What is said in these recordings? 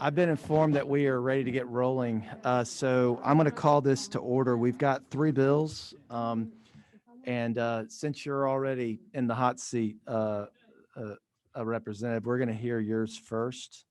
I've been informed that we are ready to get rolling. So I'm going to call this to order. We've got three bills. And since you're already in the hot seat, a representative, we're going to hear yours first.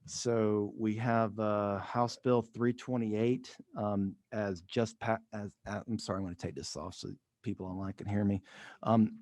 So we have House Bill 328 as just I'm sorry, I'm going to take this off so people online can hear me.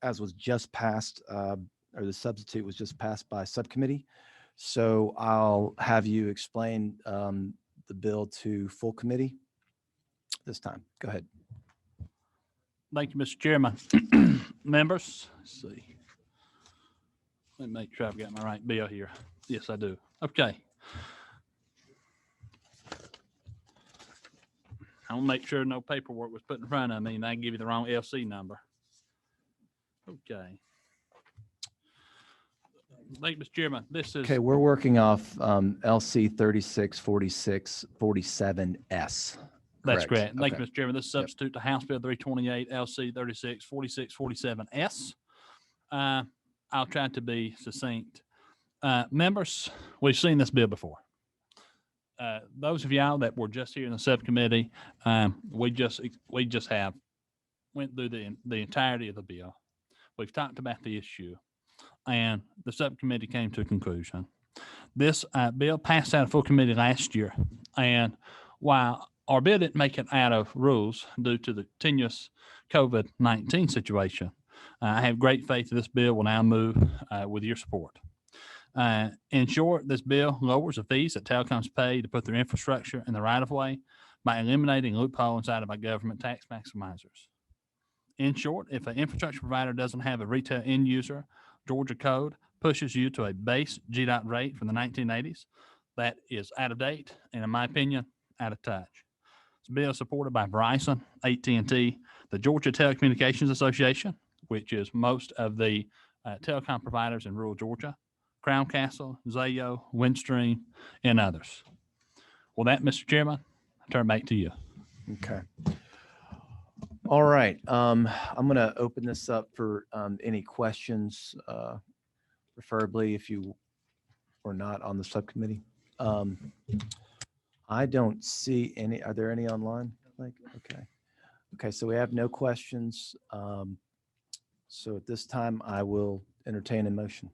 As was just passed, or the substitute was just passed by subcommittee. So I'll have you explain the bill to full committee this time. Go ahead. Thank you, Mr. Chairman. Members, let's see. Let me make sure I've got my right bill here. Yes, I do. Okay. I'll make sure no paperwork was put in front of me and I can give you the wrong LC number. Okay. Thank you, Mr. Chairman. This is Okay, we're working off LC 364647S. That's correct. Thank Okay. you, Mr. Chairman. This is substitute to House Bill 328 LC 364647S. I'll try to be succinct. Members, we've seen this bill before. Those of y'all that were just here in the subcommittee, we just have went through the entirety of the bill. We've talked about the issue, and the subcommittee came to a conclusion. This bill passed out of full committee last year, and while our bill didn't make it out of rules due to the tenuous COVID-19 situation, I have great faith that this bill will now move with your support. In short, this bill lowers the fees that telecoms pay to put their infrastructure in the right-of-way by eliminating loopholes inside of our government tax maximizers. In short, if an infrastructure provider doesn't have a retail end user, Georgia code pushes you to a base GDOT rate from the 1980s that is out of date and, in my opinion, out of touch. This bill is supported by Verizon, AT&T, the Georgia Telecommunications Association, which is most of the telecom providers in rural Georgia, Crown Castle, Zayo, Windstream, and others. Well, that, Mr. Chairman, I turn back to you. Okay. All right. I'm going to open this up for any questions, preferably if you were not on the subcommittee. I don't see any. Are there any online? Okay. Okay. So we have no questions. So at this time, I will entertain a motion.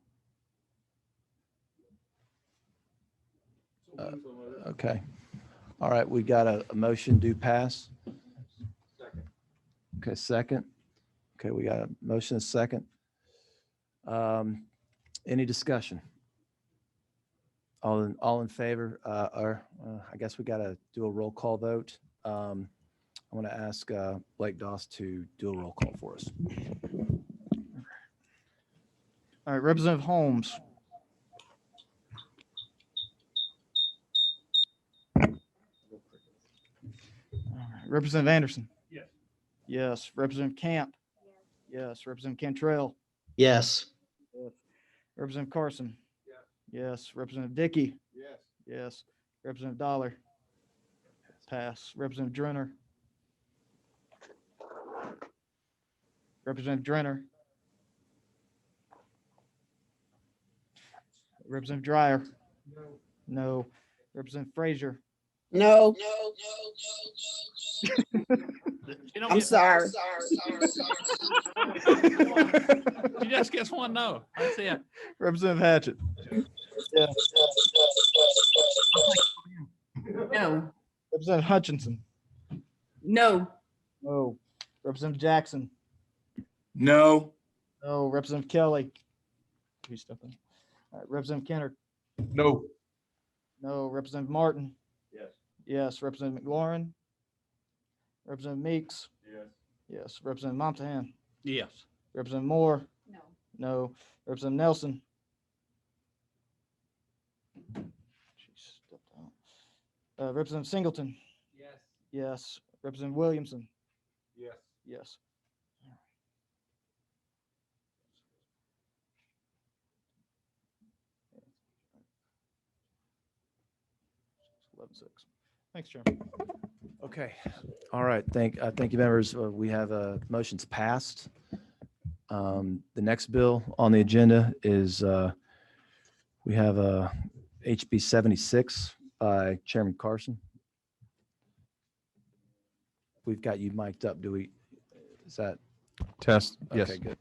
Okay. All right. We got a motion do pass. Okay. Second. Okay. We got a motion, a second. Any discussion? All in favor, or I guess we got to do a roll call vote. I'm going to ask Blake Doss to do a roll call for us. All right, Representative Holmes. All right, Representative Anderson. Yes. Yes. Representative Camp. Yes. Representative Cantrell. Yes. Representative Carson. Yes. Representative Dickey. Yes. Yes. Representative Dollar. Pass. Representative Drenner. Representative Drenner. Representative Dreyer. No. Representative Frazier. No. I'm sorry. You just guess one no. That's it. Representative Hatchett. No. Representative Hutchinson. No. No. Representative Jackson. No. No. Representative Kelly. Please step in. All right. Representative Kenner. No. No. Representative Martin. Yes. Yes. Representative McLaurin. Representative Meeks. Yes. Yes. Representative Montahan. Yes. Representative Moore. No. No. Representative Nelson. She stepped out. Representative Singleton. Yes. Yes. Representative Williamson. Yes. Yes. 11-6. Thanks, Chairman. Okay. All right. Thank you, members. We have motions passed. The next bill on the agenda is we have HB 76 by Chairman Carson. We've got you mic'd up. Is that? Test. Yes. Okay, good.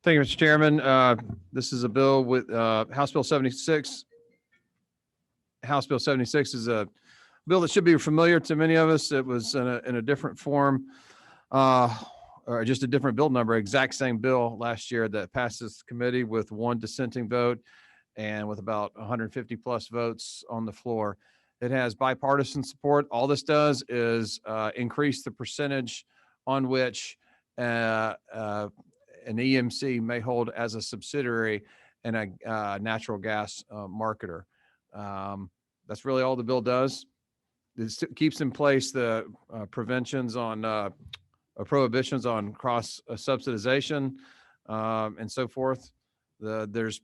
Thank you, Mr. Chairman. This is a bill with House Bill 76. House Bill 76 is a bill that should be familiar to many of us. It was in a different form, or just a different bill number, exact same bill last year that passed this committee with one dissenting vote and with about 150 plus votes on the floor. It has bipartisan support. All this does is increase the percentage on which an EMC may hold as a subsidiary in a natural gas marketer. That's really all the bill does. This keeps in place the prohibitions on cross subsidization and so forth. There's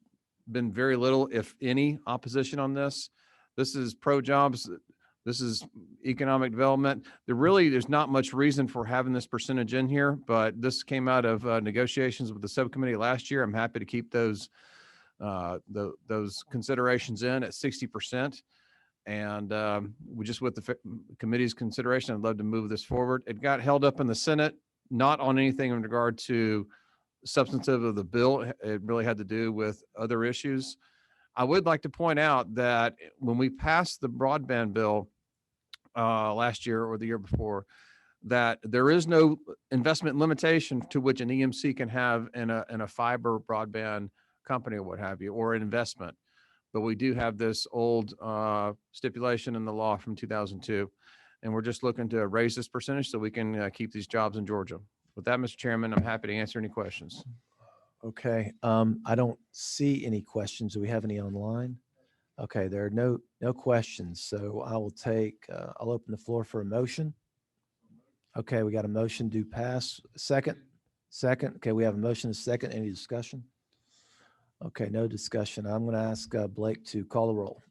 been very little, if any, opposition on this. This is pro-jobs. This is economic development. There's not much reason for having this percentage in here, but this came out of negotiations with the subcommittee last year. I'm happy to keep those considerations in at 60%. And with the committee's consideration, I'd love to move this forward. It got held up in the Senate, not on anything in regard to substantive of the bill. It really had to do with other issues. I would like to point out that when we passed the broadband bill last year or the year before, that there is no investment limitation to which an EMC can have in a fiber broadband company or what have you, or an investment. But we do have this old stipulation in the law from 2002, and we're just looking to raise this percentage so we can keep these jobs in Georgia. With that, Mr. Chairman, I'm happy to answer any questions. Okay. I don't see any questions. Do we have any online? Okay, there are no questions. So I'll open the floor for a motion. Okay, we got a motion to pass. Second. Okay, we have a motion, a second. Any discussion? Okay, no discussion. I'm going to ask Blake to call the roll.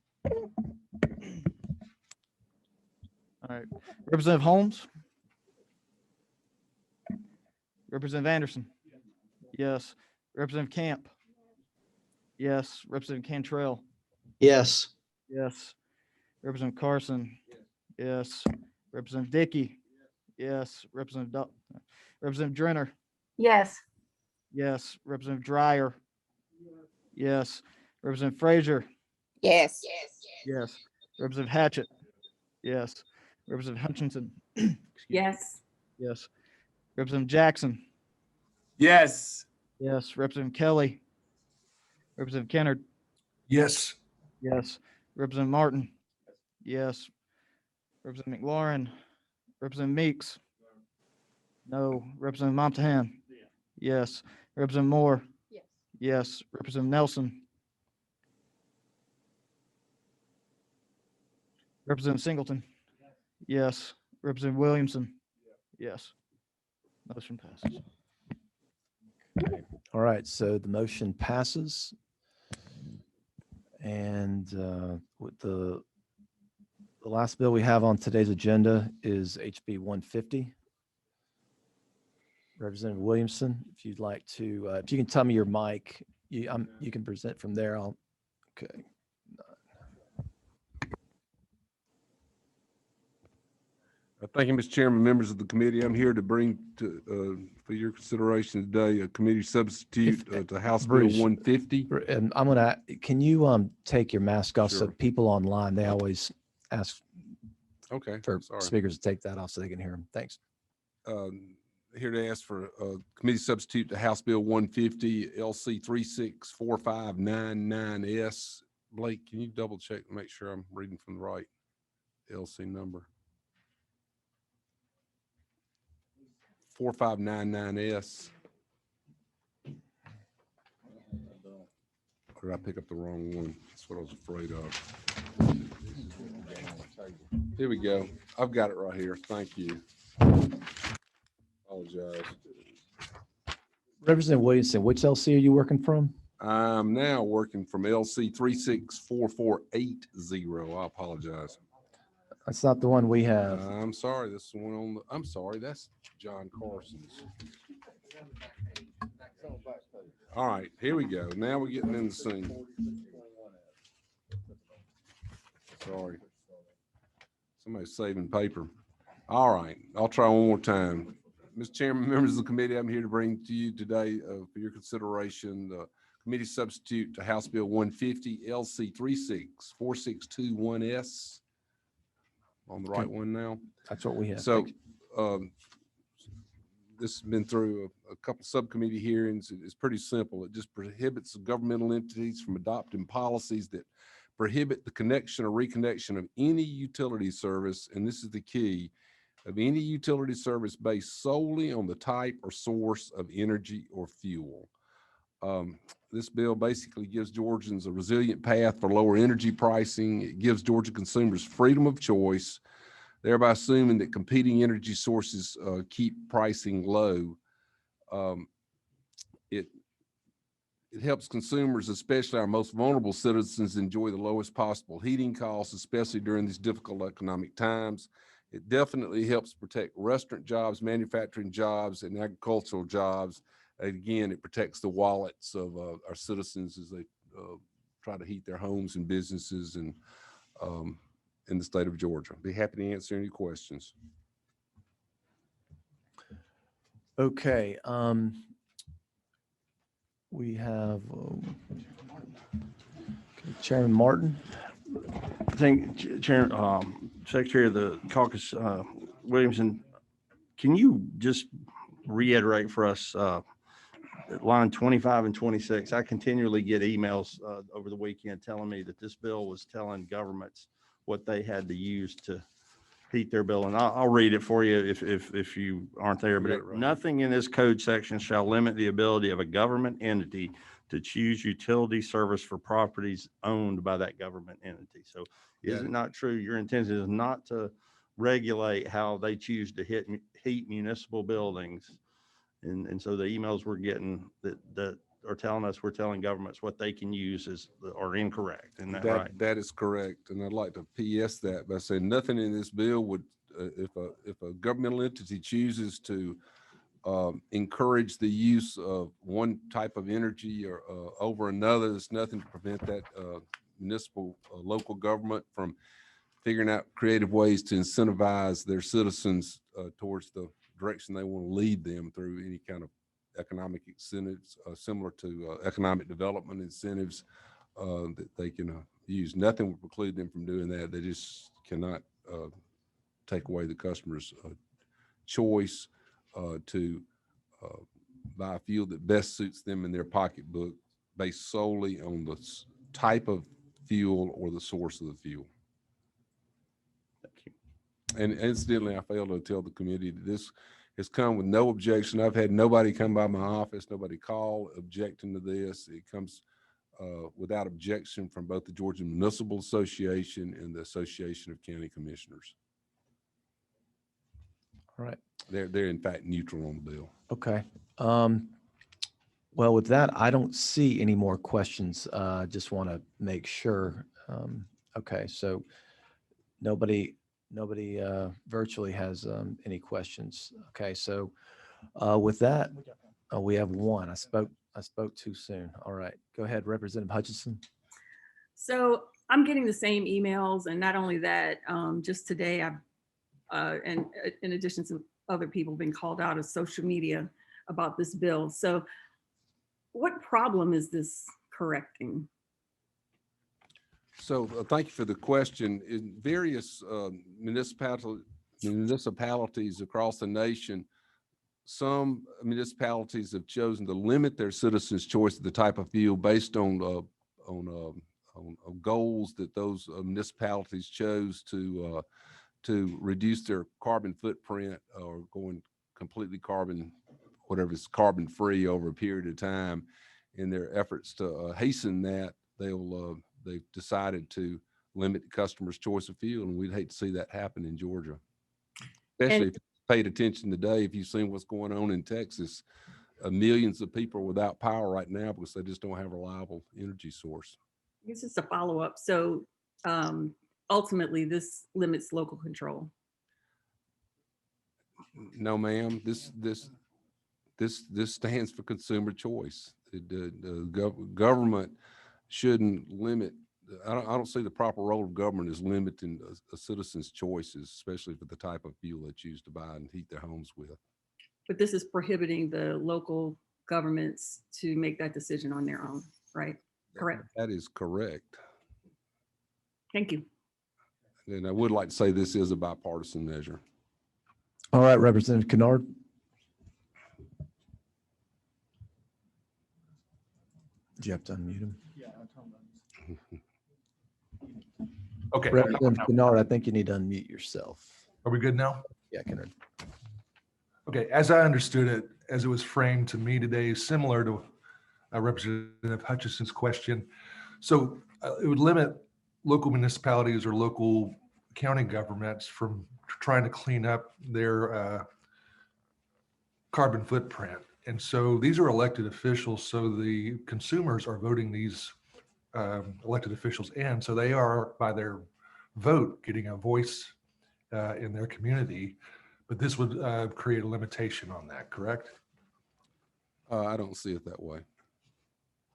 All right. Representative Holmes? Representative Anderson? Yes. Representative Camp? Yes. Representative Cantrell? Yes. Yes. Representative Carson? Yes. Representative Dickey? Yes. Representative Drenner? Yes. Yes. Representative Dreyer? Yes. Representative Frazier? Yes. Yes. Representative Hatchett? Yes. Representative Hutchinson? Excuse me. Yes. Yes. Representative Jackson? Yes. Yes. Representative Kelly? Representative Kennard? Yes. Yes. Representative Martin? Yes. Representative McLaurin? Representative Meeks? No. Representative Montahan? Yes. Representative Moore? Yes. Yes. Representative Nelson? Representative Singleton? Yes. Representative Williamson? Yes. Motion passes. All right, so the motion passes. And with the last bill we have on today's agenda is HB 150. Representative Williamson, if you'd like to, if you can tell me your mic, you can present from there. Okay. Thank you, Mr. Chairman, members of the committee. I'm here to bring for your consideration today, a committee substitute to House Bill Bruce, 150. And can you take your mask off so Sure. people online, they always ask Okay, for sorry. speakers to take that off so they can hear them. Thanks. Here to ask for a committee substitute to House Bill 150, LC 364599S. Blake, can you double check and make sure I'm reading from the right LC number? 4599S. Or did I pick up the wrong one? That's what I was afraid of. Here we go. I've got it right here. Thank you. Apologize. Representative Williamson, which LC are you working from? I'm now working from LC 364480. I apologize. That's not the one we have. I'm sorry. This is the one on the, I'm sorry. That's John Carson's. All right, here we go. Now we're getting in the scene. Sorry. Somebody's saving paper. All right, I'll try one more time. Mr. Chairman, members of the committee, I'm here to bring to you today for your consideration the committee substitute to House Bill 150 LC 36461S. On the right one now. That's what we have. So Thank you. this has been through a couple subcommittee hearings. It's pretty simple. It just prohibits governmental entities from adopting policies that prohibit the connection or reconnection of any utility service, and this is the key, of any utility service based solely on the type or source of energy or fuel. This bill basically gives Georgians a resilient path for lower energy pricing. It gives Georgia consumers freedom of choice, thereby assuming that competing energy sources keep pricing low. It helps consumers, especially our most vulnerable citizens, enjoy the lowest possible heating costs, especially during these difficult economic times. It definitely helps protect restaurant jobs, manufacturing jobs, and agricultural jobs. Again, it protects the wallets of our citizens as they try to heat their homes and businesses and in the state of Georgia. Be happy to answer any questions. Okay. We have Chairman Martin. I think Chair, Secretary of the Caucus, Williamson, can you just reiterate for us line 25 and 26? I continually get emails over the weekend telling me that this bill was telling governments what they had to use to heat their bill. And I'll read it for you if you aren't there. But Right. nothing in this code section shall limit the ability of a government entity to choose utility service for properties owned by that government entity. So is Yeah. it not true? Your intention is not to regulate how they choose to heat municipal buildings. And so the emails we're getting that are telling us, we're telling governments what they can use are incorrect. Isn't that right? That is correct. And I'd like to PS that by saying nothing in this bill would, if a governmental entity chooses to encourage the use of one type of energy or over another, there's nothing to prevent that municipal local government from figuring out creative ways to incentivize their citizens towards the direction they want to lead them through any kind of economic incentives similar to economic development incentives that they can use. Nothing will preclude them from doing that. They just cannot take away the customer's choice to buy a fuel that best suits them in their pocketbook based solely on the type of fuel or the source of the fuel. Thank you. And incidentally, I failed to tell the committee that this has come with no objection. I've had nobody come by my office, nobody call objecting to this. It comes without objection from both the Georgia Municipal Association and the Association of County Commissioners. All right. They're in fact neutral on the bill. Okay. Well, with that, I don't see any more questions. Just want to make sure. Okay, so nobody virtually has any questions. Okay, so with that, we have one. I spoke too soon. All right, go ahead, Representative Hutchinson. So I'm getting the same emails, and not only that, just today I've and in addition to other people being called out of social media about this bill. So what problem is this correcting? So thank you for the question. In various municipalities across the nation, some municipalities have chosen to limit their citizens' choice of the type of fuel based on goals that those municipalities chose to reduce their carbon footprint or going completely carbon free over a period of time. In their efforts to hasten that, they've decided to limit the customer's choice of fuel, and we'd hate to see that happen in Georgia. Especially if you paid attention today, if you've seen what's going on in Texas, millions of people are without power right now because they just don't have a reliable energy source. This is a follow-up. So ultimately, this limits local control. No, ma'am. This stands for consumer choice. The government shouldn't limit. I don't see the proper role of government as limiting a citizen's choices, especially for the type of fuel they choose to buy and heat their homes with. But this is prohibiting the local governments to make that decision on their own, right? Correct. That is correct. Thank you. And I would like to say this is a bipartisan measure. All right, Representative Kennard. Do you have to unmute him? Okay. Representative Kennard, I think you need to unmute yourself. Are we good now? Yeah, Kennard. Okay. As I understood it, as it was framed to me today, similar to Representative Hutchison's question. So it would limit local municipalities or local county governments from trying to clean up their carbon footprint. And so these are elected officials. So the consumers are voting these elected officials in. So they are, by their vote, getting a voice in their community. But this would create a limitation on that, correct? I don't see it that way,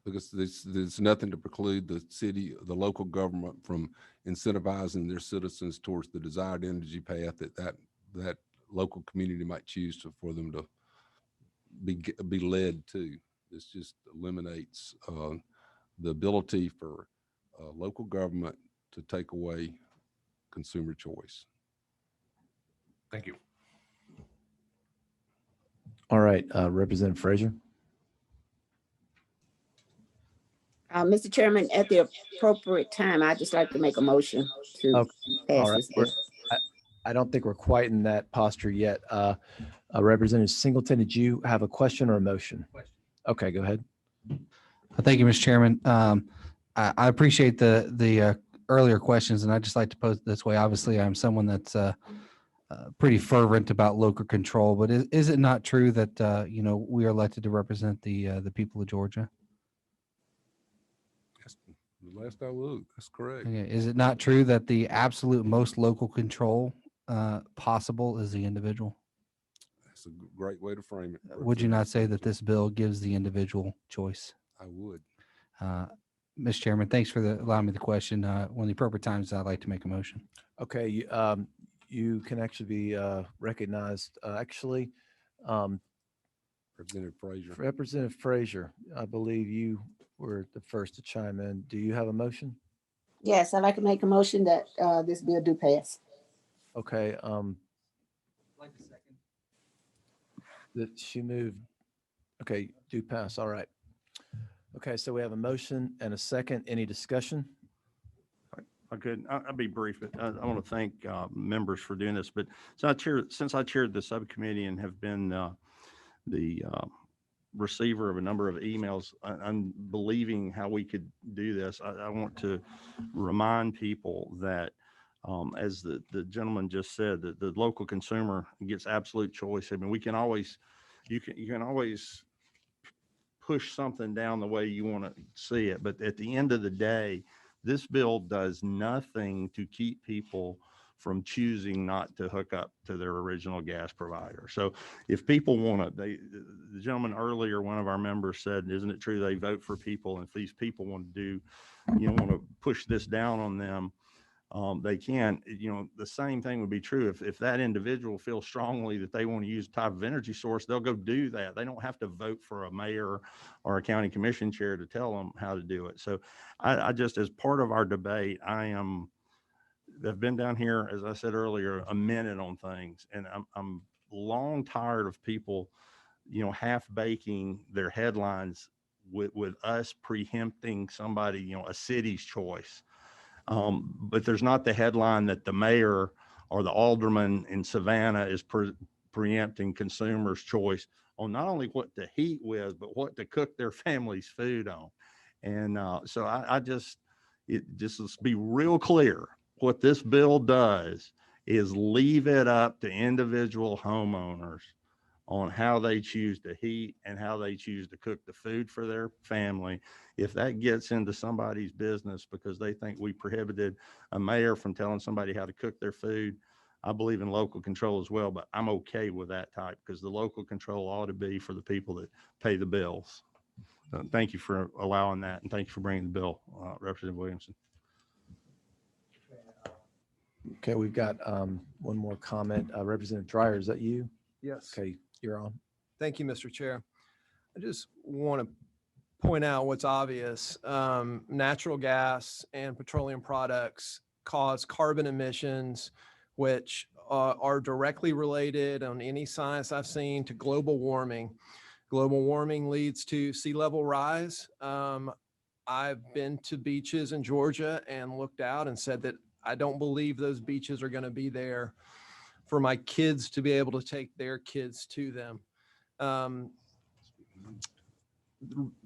because there's nothing to preclude the city, the local government from incentivizing their citizens towards the desired energy path that local community might choose for them to be led to. This just eliminates the ability for local government to take away consumer choice. Thank you. All right, Representative Frazier. Mr. Chairman, at the appropriate time, I'd just like to make a motion to Okay. All pass right. this bill. I don't think we're quite in that posture yet. Representative Singleton, did you have a question or a motion? Okay, go ahead. Thank you, Mr. Chairman. I appreciate the earlier questions, and I'd just like to pose it this way. Obviously, I'm someone that's pretty fervent about local control, but is it not true that we are elected to represent the people of Georgia? The last I looked, that's correct. Okay. Is it not true that the absolute most local control possible is the individual? That's a great way to frame it. Would you not say that this bill gives the individual choice? I would. Mr. Chairman, thanks for allowing me the question. When the appropriate times, I'd like to make a motion. Okay, you can actually be recognized. Representative Frazier. Representative Frazier, I believe you were the first to chime in. Do you have a motion? Yes, I'd like to make a motion that this bill do pass. Okay. That she moved. Okay, do pass. All right. Okay, so we have a motion and a second. Any discussion? I'll be brief, but I want to thank members for doing this. But since I chaired the subcommittee and have been the receiver of a number of emails, I'm believing how we could do this. I want to remind people that, as the gentleman just said, that the local consumer gets absolute choice. I mean, you can always push something down the way you want to see it, but at the end of the day, this bill does nothing to keep people from choosing not to hook up to their original gas provider. So if people want to, the gentleman earlier, one of our members said, isn't it true they vote for people? And if these people want to want to push this down on them, they can. The same thing would be true if that individual feels strongly that they want to use a type of energy source, they'll go do that. They don't have to vote for a mayor or a county commission chair to tell them how to do it. So I just, as part of our debate, I've been down here, as I said earlier, a minute on things, and I'm long tired of people, half baking their headlines with us preempting somebody, a city's choice. But there's not the headline that the mayor or the alderman in Savannah is preempting consumers' choice on not only what to heat with, but what to cook their family's food on. And so let's be real clear. What this bill does is leave it up to individual homeowners on how they choose to heat and how they choose to cook the food for their family. If that gets into somebody's business because they think we prohibited a mayor from telling somebody how to cook their food, I believe in local control as well, but I'm okay with that type, because the local control ought to be for the people that pay the bills. Thank you for allowing that, and thank you for bringing the bill, Representative Williamson. Okay, we've got one more comment. Representative Dreyer, is that you? Yes. Okay, you're on. Thank you, Mr. Chair. I just want to point out what's obvious. Natural gas and petroleum products cause carbon emissions, which are directly related on any science I've seen to global warming. Global warming leads to sea level rise. I've been to beaches in Georgia and looked out and said that I don't believe those beaches are going to be there for my kids to be able to take their kids to them. The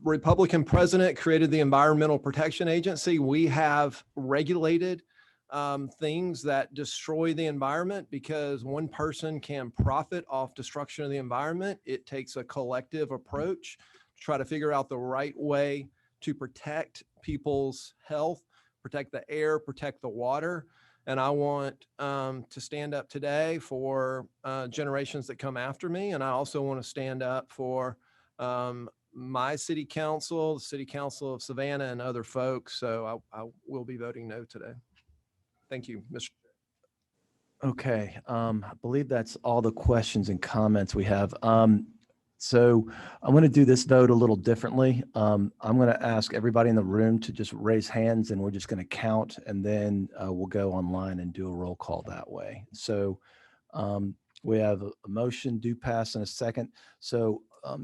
Republican president created the Environmental Protection Agency. We have regulated things that destroy the environment because one person can profit off destruction of the environment. It takes a collective approach to try to figure out the right way to protect people's health, protect the air, protect the water. And I want to stand up today for generations that come after me. And I also want to stand up for my city council, the city council of Savannah, and other folks. So I will be voting no today. Thank you, Mr. Okay, I believe that's all the questions and comments we have. So I'm going to do this vote a little differently. I'm going to ask everybody in the room to just raise hands, and we're just going to count, and then we'll go online and do a roll call that way. So we have a motion, do pass, and a second. So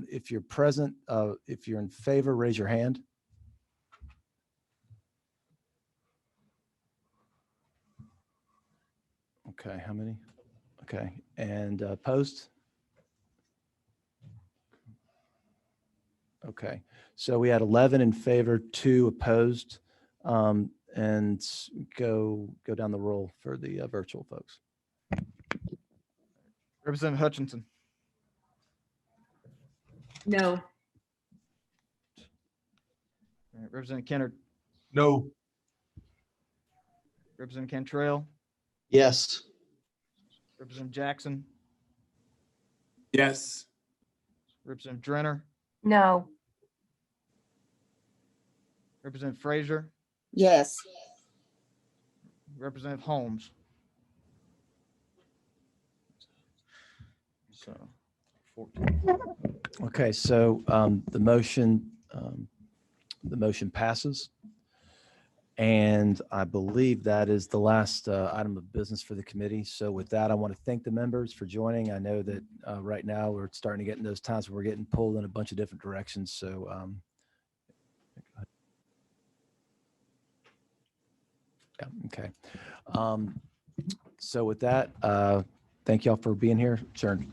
if you're present, if you're in favor, raise your hand. Okay, how many? Okay, and opposed? Okay, so we had 11 in favor, 2 opposed, and go down the roll for the virtual folks. Representative Hutchinson, No. All right, Representative Kennard, No. Representative Cantrell, Yes. Representative Jackson, Yes. Representative Drenner, No. Representative Frazier, Yes. Representative Holmes. So 14. Okay, so the motion passes. And I believe that is the last item of business for the committee. So with that, I want to thank the members for joining. I know that right now we're starting to get in those times where we're getting pulled in a bunch of different directions. So yeah, okay. So with that, thank y'all for being here. Adjourned.